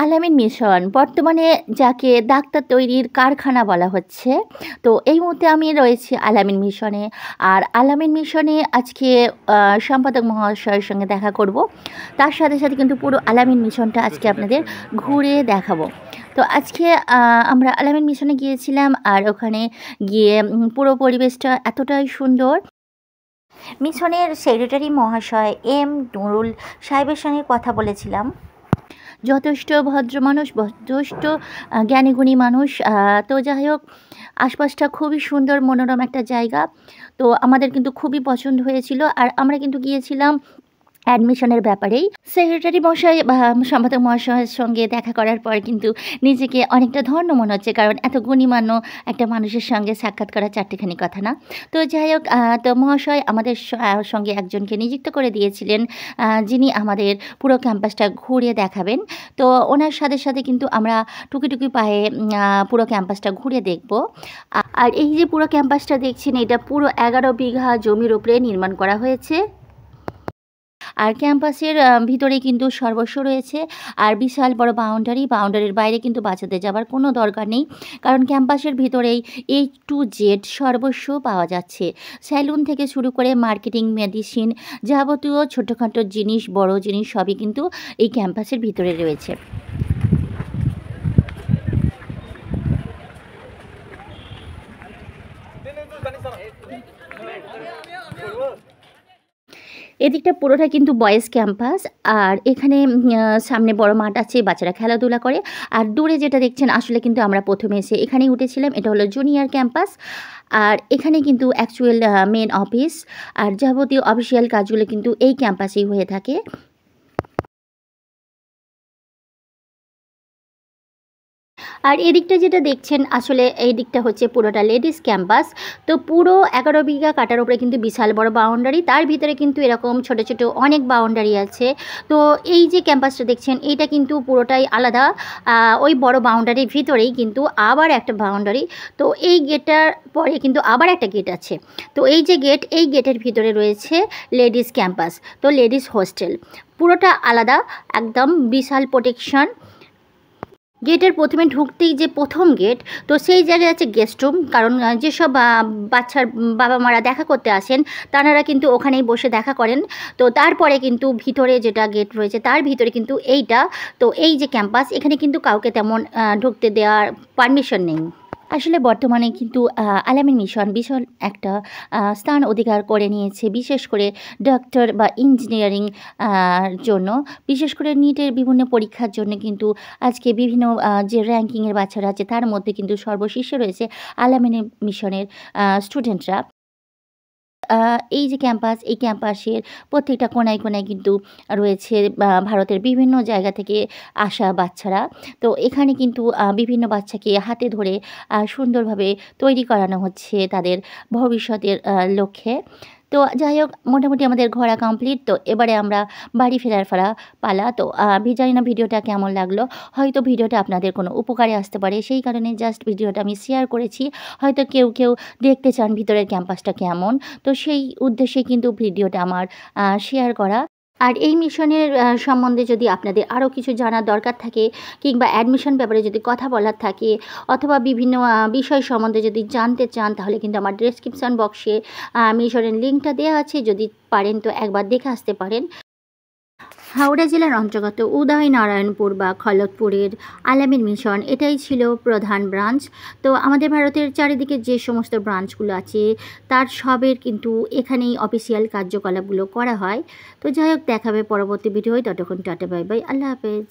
Al-Amin mission বর্তমানে যাকে doctor তৈরির কারখানা বলা হচ্ছে। তো এই মুহূর্তে আমি রয়েছি আল-আমিন মিশনে। আর আল-আমিন মিশনে আজকে সম্পাদক মহাশয়ের সঙ্গে দেখা করব। তার সাথে সাথে কিন্তু পুরো আল-আমিন মিশনটা আজকে আপনাদের ঘুরে দেখাবো। তো আজকে আমরা আল-আমিন মিশনে গিয়েছিলাম, আর ওখানে গিয়ে পুরো পরিবেশটা এতটাই সুন্দর। মিশনের সেক্রেটারি মহাশয় এম নুরুল সাহেবের সঙ্গে কথা বলেছিলাম। যথেষ্ট ভদ্র মানুষ, যথেষ্ট জ্ঞানীগুণী মানুষ। তো যাই হোক, আশপাশটা খুবই সুন্দর, মনোরম একটা জায়গা। তো আমাদের কিন্তু খুবই পছন্দ হয়েছিল। আর আমরা কিন্তু গিয়েছিলাম অ্যাডমিশনের ব্যাপারেই। সেক্রেটারি মশাই বা সম্পাদক মহাশয়ের সঙ্গে দেখা করার পর কিন্তু নিজেকে অনেকটা ধন্য মনে হচ্ছে, কারণ এত গুণীমান্য একটা মানুষের সঙ্গে সাক্ষাৎ করা চারটেখানি কথা না। তো যাই হোক, তো মহাশয় আমাদের সঙ্গে একজনকে নিযুক্ত করে দিয়েছিলেন, যিনি আমাদের পুরো ক্যাম্পাসটা ঘুরে দেখাবেন। তো ওনার সাথে সাথে কিন্তু আমরা টুকি পায়ে পুরো ক্যাম্পাসটা ঘুরে দেখব। আর এই যে পুরো ক্যাম্পাসটা দেখছেন, এটা পুরো 11 বিঘা জমির উপরে নির্মাণ করা হয়েছে। আর ক্যাম্পাসের ভিতরে কিন্তু সর্বস্ব রয়েছে, আর বিশাল বড় বাউন্ডারির বাইরে কিন্তু বাচ্চাদের যাবার কোনো দরকার নেই, কারণ ক্যাম্পাসের ভিতরেই A to Z সর্বস্ব পাওয়া যাচ্ছে। স্যালুন থেকে শুরু করে মার্কেটিং, মেডিসিন, যাবতীয় ছোটোখাটো জিনিস, বড় জিনিস সবই কিন্তু এই ক্যাম্পাসের ভিতরে রয়েছে। এদিকটা পুরোটা কিন্তু বয়েজ ক্যাম্পাস। আর এখানে সামনে বড় মাঠ আছে, বাচ্চারা খেলাধুলা করে। আর দূরে যেটা দেখছেন, আসলে কিন্তু আমরা প্রথমে এসে এখানেই উঠেছিলাম, এটা হলো জুনিয়র ক্যাম্পাস। আর এখানে কিন্তু অ্যাকচুয়াল মেন অফিস, আর যাবতীয় অফিসিয়াল কাজগুলো কিন্তু এই ক্যাম্পাসেই হয়ে থাকে। আর এদিকটা যেটা দেখছেন, আসলে এই দিকটা হচ্ছে পুরোটা লেডিস ক্যাম্পাস। তো পুরো 11 বিঘা কাটার উপরে কিন্তু বিশাল বড় বাউন্ডারি, তার ভিতরে কিন্তু এরকম ছোট ছোট অনেক বাউন্ডারি আছে। তো এই যে ক্যাম্পাসটা দেখছেন, এইটা কিন্তু পুরোটাই আলাদা। ওই বড় বাউন্ডারির ভিতরেই কিন্তু আবার একটা বাউন্ডারি। তো এই গেটটার পরে কিন্তু আবার একটা গেট আছে। তো এই যে গেট, এই গেটের ভিতরে রয়েছে লেডিস ক্যাম্পাস, তো লেডিস হোস্টেল। পুরোটা আলাদা, একদম বিশাল প্রোটেকশন। গেটের প্রথমে ঢুকতেই যে প্রথম গেট, তো সেই জায়গায় আছে গেস্ট রুম, কারণ যেসব বাচ্চার বাবা মারা দেখা করতে আসেন, তারা কিন্তু ওখানেই বসে দেখা করেন। তো তারপরে কিন্তু ভিতরে যেটা গেট রয়েছে, তার ভিতরে কিন্তু এইটা। তো এই যে ক্যাম্পাস, এখানে কিন্তু কাউকে তেমন ঢুকতে দেওয়ার পারমিশন নেই। আসলে বর্তমানে কিন্তু আল-আমিন মিশন ভীষণ একটা স্থান অধিকার করে নিয়েছে, বিশেষ করে ডক্টর বা ইঞ্জিনিয়ারিং জন্য। বিশেষ করে নিটের বিভিন্ন পরীক্ষার জন্য কিন্তু আজকে বিভিন্ন যে র্যাঙ্কিংয়ের বাচ্চারা আছে, তার মধ্যে কিন্তু সর্বশীর্ষে রয়েছে আল-আমিন মিশনের স্টুডেন্টরা। এই যে ক্যাম্পাস, এই ক্যাম্পাসের প্রত্যেকটা কোনায় কোনায় কিন্তু রয়েছে ভারতের বিভিন্ন জায়গা থেকে আসা বাচ্চারা। তো এখানে কিন্তু বিভিন্ন বাচ্চাকে হাতে ধরে সুন্দরভাবে তৈরি করানো হচ্ছে তাদের ভবিষ্যতের লক্ষ্যে। তো যাই হোক, মোটামুটি আমাদের ঘোরা কমপ্লিট। তো এবারে আমরা বাড়ি ফেরার পালা। তো জানি না ভিডিওটা কেমন লাগলো। হয়তো ভিডিওটা আপনাদের কোনো উপকারে আসতে পারে, সেই কারণে জাস্ট ভিডিওটা আমি শেয়ার করেছি। হয়তো কেউ দেখতে চান ভিতরের ক্যাম্পাসটা কেমন, তো সেই উদ্দেশ্যে কিন্তু ভিডিওটা আমার শেয়ার করা। আর এই মিশনের সম্বন্ধে যদি আপনাদের আরও কিছু জানার দরকার থাকে, কিংবা অ্যাডমিশন ব্যাপারে যদি কথা বলার থাকে, অথবা বিভিন্ন বিষয় সম্বন্ধে যদি জানতে চান, তাহলে কিন্তু আমার ডেসক্রিপশান বক্সে মিশনের লিঙ্কটা দেওয়া আছে। যদি পারেন তো একবার দেখে আসতে পারেন। হাওড়া জেলার অন্তর্গত উদয়নারায়ণপুর বা খড়গপুরের আল-আমিন মিশন, এটাই ছিল প্রধান ব্রাঞ্চ। তো আমাদের ভারতের চারিদিকে যে সমস্ত ব্রাঞ্চগুলো আছে, তার সবের কিন্তু এখানেই অফিসিয়াল কার্যকলাপগুলো করা হয়। তো যাই হোক, দেখাবে পরবর্তী ভিডিওয়। ততক্ষণ টাটা, বাই বাই, আল্লাহ হাফেজ।